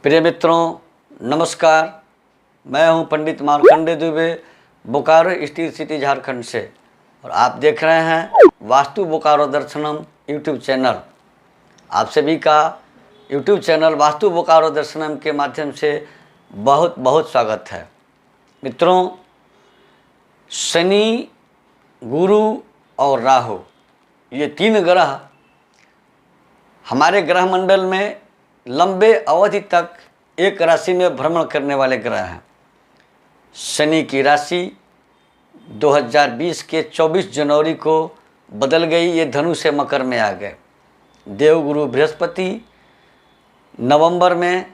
प्रिय मित्रों, नमस्कार। मैं हूं पंडित मार्कंडे दुबे, बोकारो स्टील सिटी झारखंड से, और आप देख रहे हैं वास्तु बोकारो दर्शनम यूट्यूब चैनल। आप सभी का यूट्यूब चैनल वास्तु बोकारो दर्शनम के माध्यम से बहुत बहुत स्वागत है। मित्रों, शनि, गुरु और राहु, ये तीन ग्रह हमारे ग्रह मंडल में लंबे अवधि तक एक राशि में भ्रमण करने वाले ग्रह हैं। शनि की राशि 2020 के 24 जनवरी को बदल गई, ये धनु से मकर में आ गए। देवगुरु बृहस्पति नवंबर में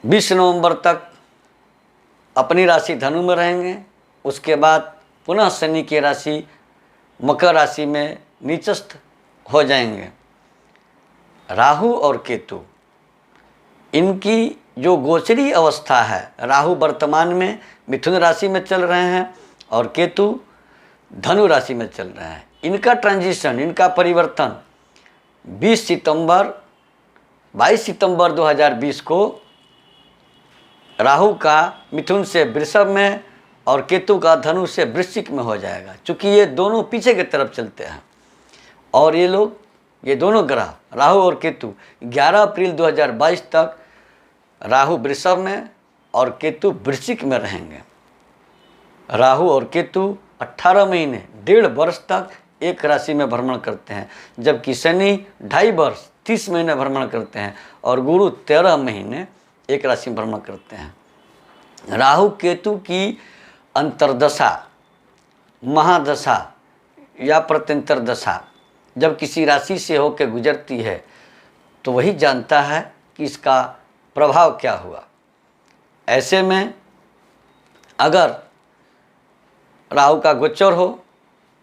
20 नवंबर तक अपनी राशि धनु में रहेंगे। उसके बाद पुनः शनि की राशि मकर राशि में नीचस्थ हो जाएंगे। राहु और केतु, इनकी जो गोचरी अवस्था है, राहु वर्तमान में मिथुन राशि में चल रहे हैं और केतु धनु राशि में चल रहे हैं। इनका ट्रांजिशन, इनका परिवर्तन 22 सितंबर 2020 को राहु का मिथुन से वृषभ में और केतु का धनु से वृश्चिक में हो जाएगा। चूँकि ये दोनों पीछे की तरफ चलते हैं और ये दोनों ग्रह राहु और केतु 11 अप्रैल 2022 तक राहु वृषभ में और केतु वृश्चिक में रहेंगे। राहु और केतु 18 महीने 1.5 वर्ष तक एक राशि में भ्रमण करते हैं, जबकि शनि 2.5 वर्ष 30 महीने भ्रमण करते हैं और गुरु 13 महीने एक राशि में भ्रमण करते हैं। राहु केतु की अंतर्दशा, महादशा या प्रत्यंतर दशा जब किसी राशि से होकर गुजरती है तो वही जानता है कि इसका प्रभाव क्या हुआ। ऐसे में अगर राहु का गोचर हो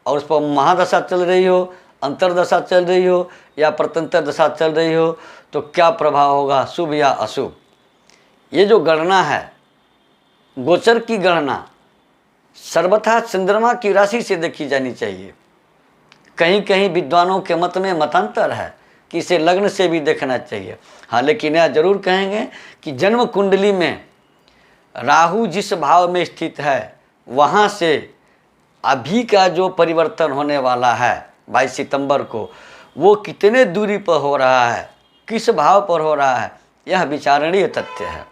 और उस पर महादशा चल रही हो, अंतर्दशा चल रही हो या प्रत्यंतर दशा चल रही हो, तो क्या प्रभाव होगा, शुभ या अशुभ। ये जो गणना है, गोचर की गणना सर्वथा चंद्रमा की राशि से देखी जानी चाहिए। कहीं कहीं विद्वानों के मत में मतांतर है कि इसे लग्न से भी देखना चाहिए। हाँ, लेकिन यह जरूर कहेंगे कि जन्म कुंडली में राहु जिस भाव में स्थित है, वहाँ से अभी का जो परिवर्तन होने वाला है 22 सितंबर को, वो कितने दूरी पर हो रहा है, किस भाव पर हो रहा है, यह विचारणीय तथ्य है।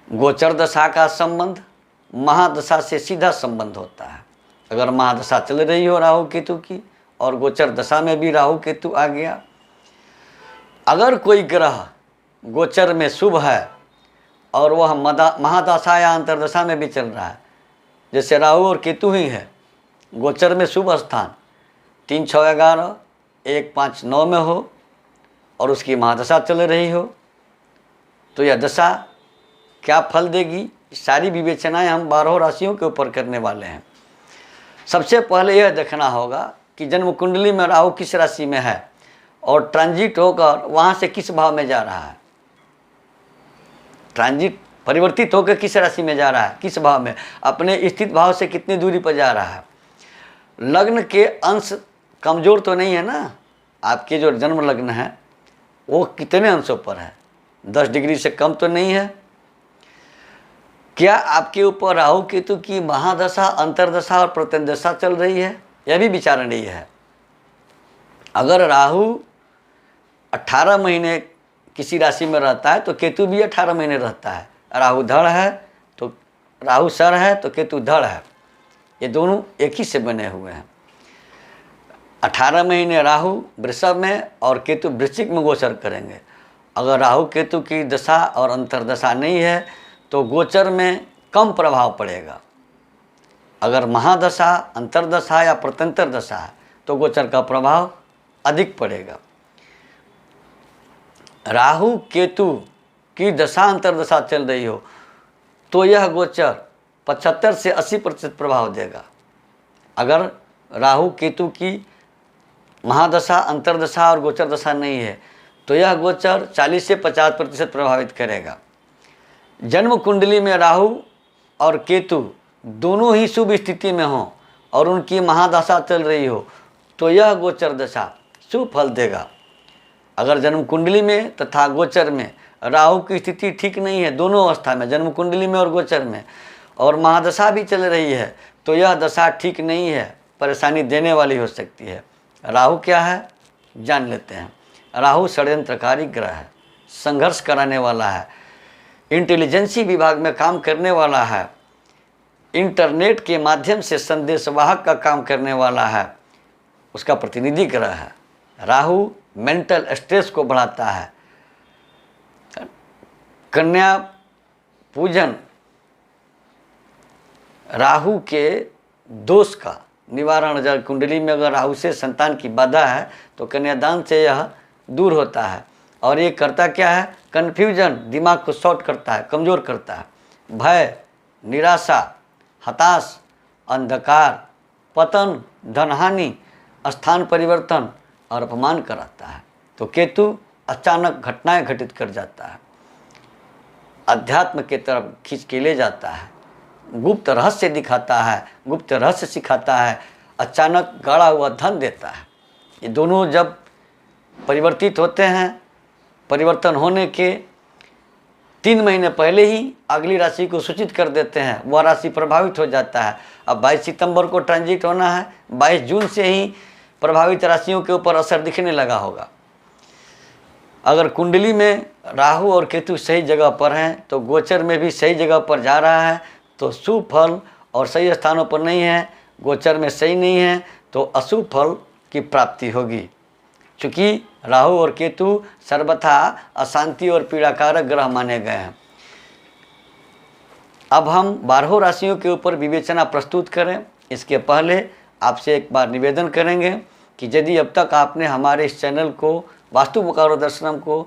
गोचर दशा का संबंध महादशा से सीधा संबंध होता है। अगर महादशा चल रही हो राहु केतु की और गोचर दशा में भी राहु केतु आ गया, अगर कोई ग्रह गोचर में शुभ है और वह महादशा या अंतर्दशा में भी चल रहा है, जैसे राहु और केतु ही है, गोचर में शुभ स्थान 3, 6, 11, 1, 5, 9 में हो और उसकी महादशा चल रही हो, तो यह दशा क्या फल देगी, सारी विवेचनाएं हम 12 राशियों के ऊपर करने वाले हैं। सबसे पहले यह देखना होगा कि जन्म कुंडली में राहु किस राशि में है और ट्रांजिट होकर वहाँ से किस भाव में जा रहा है। ट्रांजिट परिवर्तित होकर किस राशि में जा रहा है, किस भाव में, अपने स्थित भाव से कितनी दूरी पर जा रहा है। लग्न के अंश कमज़ोर तो नहीं है ना, आपके जो जन्म लग्न है वो कितने अंशों पर है, 10 डिग्री से कम तो नहीं है। क्या आपके ऊपर राहु केतु की महादशा, अंतर्दशा और प्रत्यंदशा चल रही है, यह भी विचारणीय है। अगर राहु 18 महीने किसी राशि में रहता है तो केतु भी 18 महीने रहता है। राहु धड़ है तो राहु सर है तो केतु धड़ है, ये दोनों एक ही से बने हुए हैं। 18 महीने राहु वृषभ में और केतु वृश्चिक में गोचर करेंगे। अगर राहु केतु की दशा और अंतर्दशा नहीं है तो गोचर में कम प्रभाव पड़ेगा। अगर महादशा, अंतर्दशा या प्रत्यंतर दशा है तो गोचर का प्रभाव अधिक पड़ेगा। राहु केतु की दशा अंतर्दशा चल रही हो तो यह गोचर 75 से 80% प्रभाव देगा। अगर राहु केतु की महादशा, अंतर्दशा और गोचर दशा नहीं है तो यह गोचर 40 से 50% प्रभावित करेगा। जन्म कुंडली में राहु और केतु दोनों ही शुभ स्थिति में हों और उनकी महादशा चल रही हो तो यह गोचर दशा शुभ फल देगा। अगर जन्म कुंडली में तथा गोचर में राहु की स्थिति ठीक नहीं है, दोनों अवस्था में, जन्म कुंडली में और गोचर में, और महादशा भी चल रही है, तो यह दशा ठीक नहीं है, परेशानी देने वाली हो सकती है। राहु क्या है जान लेते हैं। राहु षड्यंत्रकारी ग्रह है, संघर्ष कराने वाला है, इंटेलिजेंसी विभाग में काम करने वाला है, इंटरनेट के माध्यम से संदेशवाहक का काम करने वाला है, उसका प्रतिनिधि ग्रह है। राहु मेंटल स्ट्रेस को बढ़ाता है। कन्या पूजन राहु के दोष का निवारण, जब कुंडली में अगर राहु से संतान की बाधा है तो कन्यादान से यह दूर होता है। और ये करता क्या है, कन्फ्यूजन, दिमाग को शॉर्ट करता है, कमज़ोर करता है, भय, निराशा, हताश, अंधकार, पतन, धनहानि, स्थान परिवर्तन और अपमान कराता है। तो केतु अचानक घटनाएं घटित कर जाता है, अध्यात्म के तरफ खींच के ले जाता है, गुप्त रहस्य दिखाता है, गुप्त रहस्य सिखाता है, अचानक गाड़ा हुआ धन देता है। ये दोनों जब परिवर्तित होते हैं, परिवर्तन होने के 3 महीने पहले ही अगली राशि को सूचित कर देते हैं, वह राशि प्रभावित हो जाता है। अब 22 सितंबर को ट्रांजिट होना है, 22 जून से ही प्रभावित राशियों के ऊपर असर दिखने लगा होगा। अगर कुंडली में राहु और केतु सही जगह पर हैं तो गोचर में भी सही जगह पर जा रहा है तो शुभ फल, और सही स्थानों पर नहीं है, गोचर में सही नहीं है तो अशुभ फल की प्राप्ति होगी। चूँकि राहु और केतु सर्वथा अशांति और पीड़ाकारक ग्रह माने गए हैं। अब हम 12 राशियों के ऊपर विवेचना प्रस्तुत करें, इसके पहले आपसे एक बार निवेदन करेंगे कि यदि अब तक आपने हमारे इस चैनल को वास्तु बोकारो दर्शनम को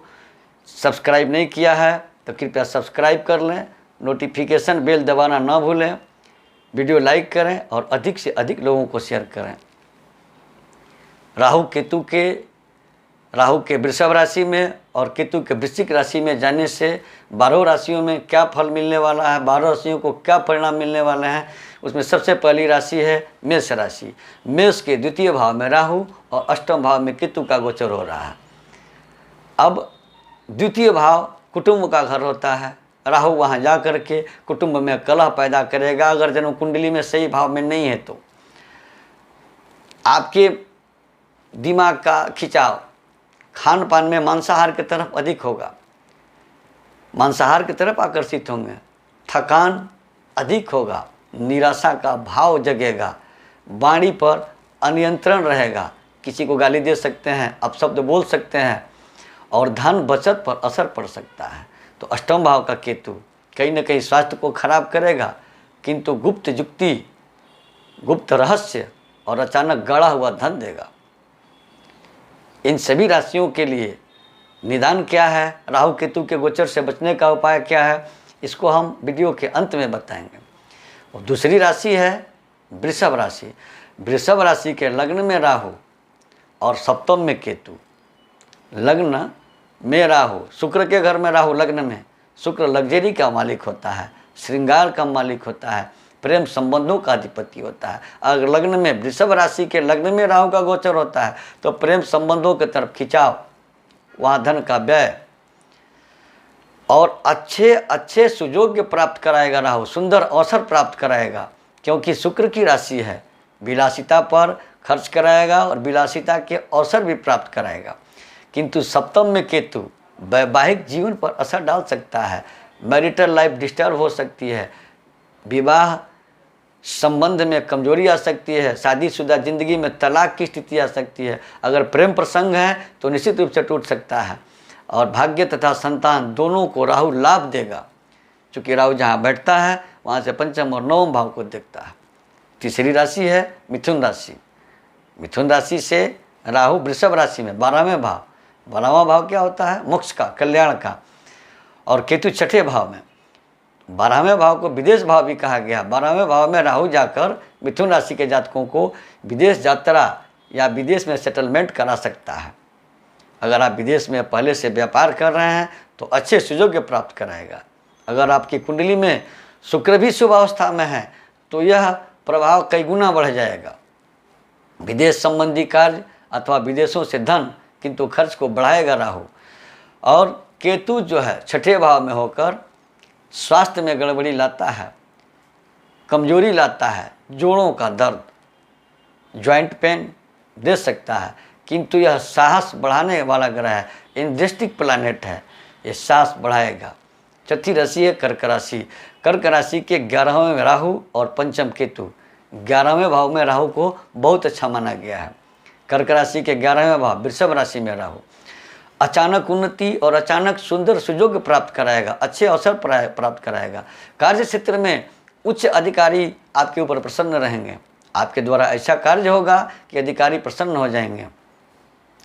सब्सक्राइब नहीं किया है तो कृपया सब्सक्राइब कर लें, नोटिफिकेशन बेल दबाना ना भूलें, वीडियो लाइक करें और अधिक से अधिक लोगों को शेयर करें। राहु के वृषभ राशि में और केतु के वृश्चिक राशि में जाने से 12 राशियों में क्या फल मिलने वाला है, 12 राशियों को क्या परिणाम मिलने वाले हैं, उसमें सबसे पहली राशि है मेष राशि। मेष के द्वितीय भाव में राहु और अष्टम भाव में केतु का गोचर हो रहा है। अब द्वितीय भाव कुटुंब का घर होता है, राहु वहाँ जा कर के कुटुंब में कलह पैदा करेगा अगर जन्म कुंडली में सही भाव में नहीं है तो। आपके दिमाग का खिंचाव खान पान में मांसाहार की तरफ अधिक होगा, मांसाहार की तरफ आकर्षित होंगे, थकान अधिक होगा, निराशा का भाव जगेगा, वाणी पर अनियंत्रण रहेगा, किसी को गाली दे सकते हैं, अपशब्द बोल सकते हैं और धन बचत पर असर पड़ सकता है। तो अष्टम भाव का केतु कहीं न कहीं स्वास्थ्य को खराब करेगा, किंतु गुप्त युक्ति, गुप्त रहस्य और अचानक गड़ा हुआ धन देगा। इन सभी राशियों के लिए निदान क्या है, राहु केतु के गोचर से बचने का उपाय क्या है, इसको हम वीडियो के अंत में बताएंगे। और दूसरी राशि है वृषभ राशि। वृषभ राशि के लग्न में राहु और सप्तम में केतु, लग्न में राहु, शुक्र के घर में राहु लग्न में, शुक्र लग्जरी का मालिक होता है, श्रृंगार का मालिक होता है, प्रेम संबंधों का अधिपति होता है। अगर लग्न में वृषभ राशि के लग्न में राहु का गोचर होता है तो प्रेम संबंधों की तरफ खिंचाव, वहाँ धन का व्यय और अच्छे अच्छे सुयोग्य प्राप्त कराएगा। राहु सुंदर अवसर प्राप्त कराएगा क्योंकि शुक्र की राशि है, विलासिता पर खर्च कराएगा और विलासिता के अवसर भी प्राप्त कराएगा। किंतु सप्तम में केतु वैवाहिक जीवन पर असर डाल सकता है, मैरिटल लाइफ डिस्टर्ब हो सकती है, विवाह संबंध में कमजोरी आ सकती है, शादीशुदा जिंदगी में तलाक की स्थिति आ सकती है। अगर प्रेम प्रसंग है तो निश्चित रूप से टूट सकता है। और भाग्य तथा संतान दोनों को राहु लाभ देगा, क्योंकि राहु जहाँ बैठता है वहाँ से पंचम और नवम भाव को देखता है। तीसरी राशि है मिथुन राशि। मिथुन राशि से राहु वृषभ राशि में 12वें भाव, 12वां भाव क्या होता है, मोक्ष का, कल्याण का, और केतु 6ठे भाव में। 12वें भाव को विदेश भाव भी कहा गया। 12वें भाव में राहु जाकर मिथुन राशि के जातकों को विदेश यात्रा या विदेश में सेटलमेंट करा सकता है। अगर आप विदेश में पहले से व्यापार कर रहे हैं तो अच्छे सुयोग प्राप्त कराएगा। अगर आपकी कुंडली में शुक्र भी शुभ अवस्था में है तो यह प्रभाव कई गुना बढ़ जाएगा। विदेश संबंधी कार्य अथवा विदेशों से धन किंतु खर्च को बढ़ाएगा राहु। और केतु जो है छठे भाव में होकर स्वास्थ्य में गड़बड़ी लाता है, कमजोरी लाता है, जोड़ों का दर्द, जॉइंट पेन दे सकता है, किंतु यह साहस बढ़ाने वाला ग्रह है, इंडस्ट्रिक प्लैनेट है, ये साहस बढ़ाएगा। चौथी राशि है कर्क राशि। कर्क राशि के 11वें में राहु और पंचम केतु। 11वें भाव में राहु को बहुत अच्छा माना गया है। कर्क राशि के 11वें भाव वृषभ राशि में राहु अचानक उन्नति और अचानक सुंदर सुयोग प्राप्त कराएगा, अच्छे अवसर प्राप्त कराएगा। कार्य क्षेत्र में उच्च अधिकारी आपके ऊपर प्रसन्न रहेंगे, आपके द्वारा ऐसा कार्य होगा कि अधिकारी प्रसन्न हो जाएंगे।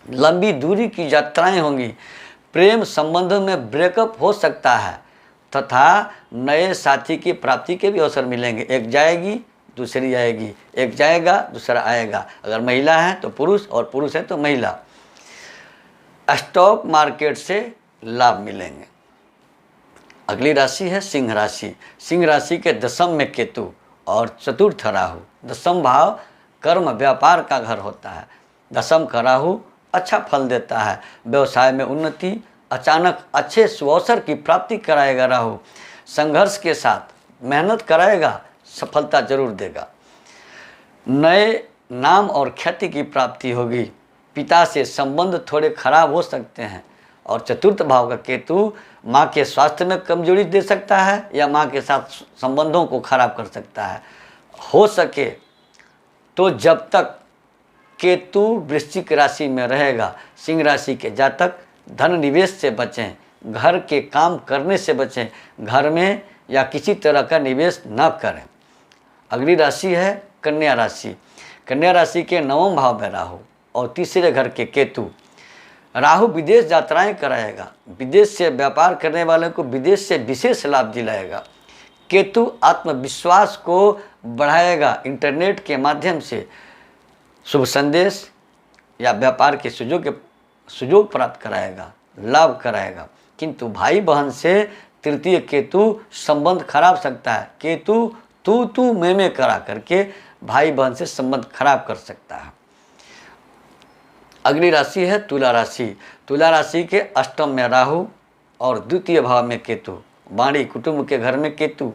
लंबी दूरी की यात्राएं होंगी, प्रेम संबंध में ब्रेकअप हो सकता है तथा नए साथी की प्राप्ति के भी अवसर मिलेंगे। एक जाएगी दूसरी आएगी, एक जाएगा दूसरा आएगा। अगर महिला है तो पुरुष और पुरुष है तो महिला। स्टॉक मार्केट से लाभ मिलेंगे। अगली राशि है सिंह राशि। सिंह राशि के 10वें में केतु और चतुर्थ राहु। 10वां भाव कर्म व्यापार का घर होता है। 10वां का राहु अच्छा फल देता है, व्यवसाय में उन्नति, अचानक अच्छे सुअवसर की प्राप्ति कराएगा। राहु संघर्ष के साथ मेहनत कराएगा, सफलता जरूर देगा। नए नाम और ख्याति की प्राप्ति होगी। पिता से संबंध थोड़े खराब हो सकते हैं। और चतुर्थ भाव का केतु माँ के स्वास्थ्य में कमजोरी दे सकता है या माँ के साथ संबंधों को खराब कर सकता है। हो सके तो जब तक केतु वृश्चिक राशि में रहेगा, सिंह राशि के जातक धन निवेश से बचें, घर के काम करने से बचें, घर में या किसी तरह का निवेश न करें। अगली राशि है कन्या राशि। कन्या राशि के 9वें भाव में राहु और तीसरे घर के केतु। राहु विदेश यात्राएं कराएगा, विदेश से व्यापार करने वालों को विदेश से विशेष लाभ दिलाएगा। केतु आत्मविश्वास को बढ़ाएगा, इंटरनेट के माध्यम से शुभ संदेश या व्यापार के सुयोग प्राप्त कराएगा, लाभ कराएगा। किंतु भाई बहन से तृतीय केतु संबंध खराब सकता है। केतु तू मैं करा करके भाई बहन से संबंध खराब कर सकता है। अगली राशि है तुला राशि। तुला राशि के 8वें में राहु और द्वितीय भाव में केतु। वाणी कुटुंब के घर में केतु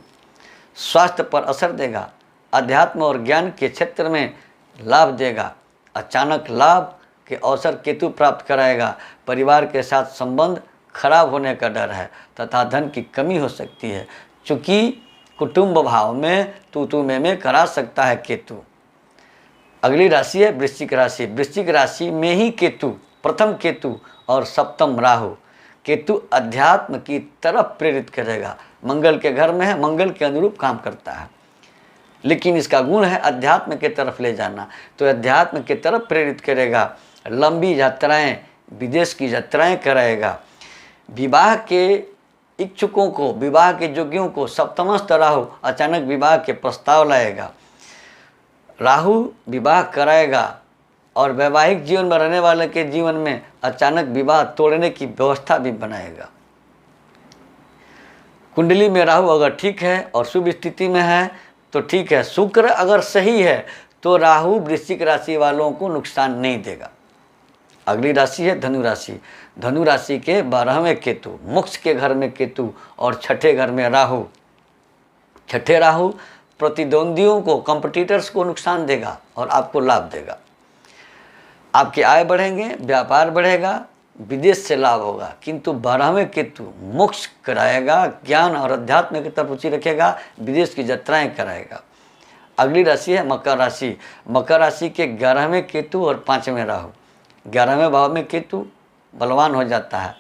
स्वास्थ्य पर असर देगा, अध्यात्म और ज्ञान के क्षेत्र में लाभ देगा। अचानक लाभ के अवसर केतु प्राप्त कराएगा। परिवार के साथ संबंध खराब होने का डर है तथा धन की कमी हो सकती है, चूँकि कुटुंब भाव में तू मैं करा सकता है केतु। अगली राशि है वृश्चिक राशि। वृश्चिक राशि में ही केतु, प्रथम केतु और 7वां राहु। केतु अध्यात्म की तरफ प्रेरित करेगा। मंगल के घर में है, मंगल के अनुरूप काम करता है, लेकिन इसका गुण है अध्यात्म के तरफ ले जाना, तो अध्यात्म के तरफ प्रेरित करेगा। लंबी यात्राएं, विदेश की यात्राएं कराएगा। विवाह के इच्छुकों को, विवाह के योग्यों को 7वां राहु अचानक विवाह के प्रस्ताव लाएगा। राहु विवाह कराएगा और वैवाहिक जीवन में रहने वाले के जीवन में अचानक विवाह तोड़ने की व्यवस्था भी बनाएगा। कुंडली में राहु अगर ठीक है और शुभ स्थिति में है तो ठीक है। शुक्र अगर सही है तो राहु वृश्चिक राशि वालों को नुकसान नहीं देगा। अगली राशि है धनु राशि। धनु राशि के 12वें केतु, मोक्ष के घर में केतु और छठे घर में राहु। छठे राहु प्रतिद्वंदियों को, कॉम्पिटिटर्स को नुकसान देगा और आपको लाभ देगा। आपकी आय बढ़ेंगे, व्यापार बढ़ेगा, विदेश से लाभ होगा। किंतु 12वें केतु मोक्ष कराएगा, ज्ञान और अध्यात्म की तरफ रुचि रखेगा, विदेश की यात्राएं कराएगा। अगली राशि है मकर राशि। मकर राशि के 11वें केतु और 5वें राहु। 11वें भाव में केतु बलवान हो जाता है।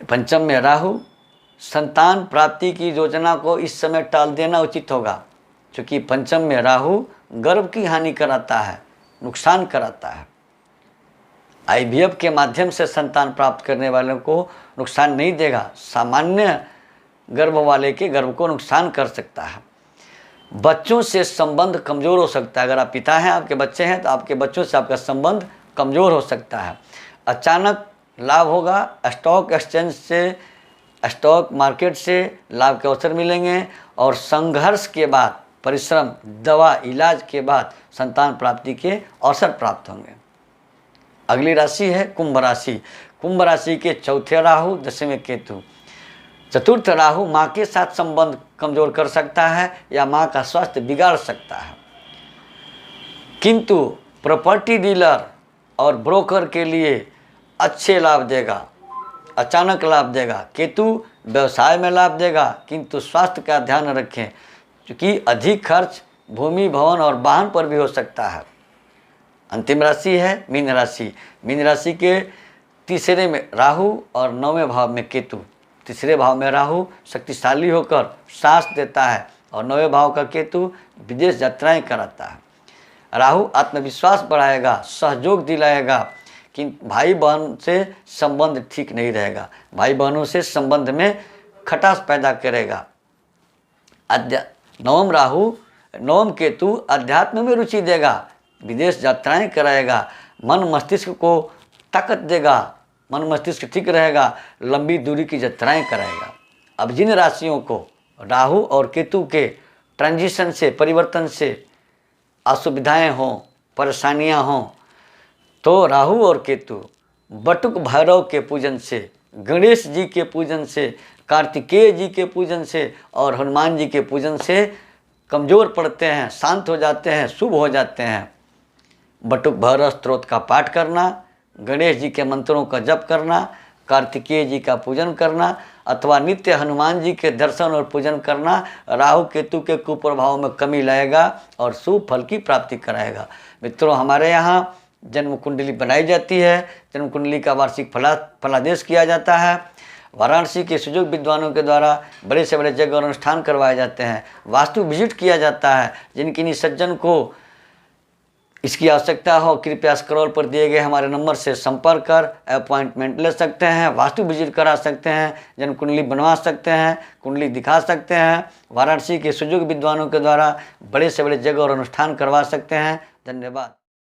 5म में राहु। संतान प्राप्ति की योजना को इस समय टाल देना उचित होगा, क्योंकि 5म में राहु गर्भ की हानि कराता है, नुकसान कराता है। IVF के माध्यम से संतान प्राप्त करने वालों को नुकसान नहीं देगा, सामान्य गर्भ वाले के गर्भ को नुकसान कर सकता है। बच्चों से संबंध कमज़ोर हो सकता है। अगर आप पिता हैं, आपके बच्चे हैं, तो आपके बच्चों से आपका संबंध कमज़ोर हो सकता है। अचानक लाभ होगा। स्टॉक एक्सचेंज से, स्टॉक मार्केट से लाभ के अवसर मिलेंगे और संघर्ष के बाद, परिश्रम, दवा, इलाज के बाद संतान प्राप्ति के अवसर प्राप्त होंगे। अगली राशि है कुंभ राशि। कुंभ राशि के चौथे राहु, 10वें केतु। चतुर्थ राहु माँ के साथ संबंध कमजोर कर सकता है या माँ का स्वास्थ्य बिगाड़ सकता है, किंतु प्रॉपर्टी डीलर और ब्रोकर के लिए अच्छे लाभ देगा, अचानक लाभ देगा। केतु व्यवसाय में लाभ देगा, किंतु स्वास्थ्य का ध्यान रखें, क्योंकि अधिक खर्च भूमि, भवन और वाहन पर भी हो सकता है। अंतिम राशि है मीन राशि। मीन राशि के तीसरे में राहु और 9वें भाव में केतु। तीसरे भाव में राहु शक्तिशाली होकर साहस देता है और 9वें भाव का केतु विदेश यात्राएं कराता है। राहु आत्मविश्वास बढ़ाएगा, सहयोग दिलाएगा, कि भाई बहन से संबंध ठीक नहीं रहेगा, भाई बहनों से संबंध में खटास पैदा करेगा। नवम राहु, नवम केतु अध्यात्म में रुचि देगा, विदेश यात्राएं कराएगा, मन मस्तिष्क को ताकत देगा, मन मस्तिष्क ठीक रहेगा, लंबी दूरी की यात्राएं कराएगा। अब जिन राशियों को राहु और केतु के ट्रांजिशन से, परिवर्तन से असुविधाएं हों, परेशानियां हों, तो राहु और केतु बटुक भैरव के पूजन से, गणेश जी के पूजन से, कार्तिकेय जी के पूजन से और हनुमान जी के पूजन से कमज़ोर पड़ते हैं, शांत हो जाते हैं, शुभ हो जाते हैं। बटुक भैरव स्तोत्र का पाठ करना, गणेश जी के मंत्रों का जप करना, कार्तिकेय जी का पूजन करना अथवा नित्य हनुमान जी के दर्शन और पूजन करना राहु केतु के कुप्रभाव में कमी लाएगा और शुभ फल की प्राप्ति कराएगा। मित्रों, हमारे यहाँ जन्म कुंडली बनाई जाती है, जन्म कुंडली का वार्षिक फलादेश किया जाता है। वाराणसी के सुजोग विद्वानों के द्वारा बड़े से बड़े जगह और अनुष्ठान करवाए जाते हैं, वास्तु विजिट किया जाता है। जिनकी सज्जन को इसकी आवश्यकता हो, कृपया स्क्रॉल पर दिए गए हमारे नंबर से संपर्क कर अपॉइंटमेंट ले सकते हैं, वास्तु विजिट करा सकते हैं, जन्म कुंडली बनवा सकते हैं, कुंडली दिखा सकते हैं। वाराणसी के सुजोग विद्वानों के द्वारा बड़े से बड़े जगह और अनुष्ठान करवा सकते हैं। धन्यवाद।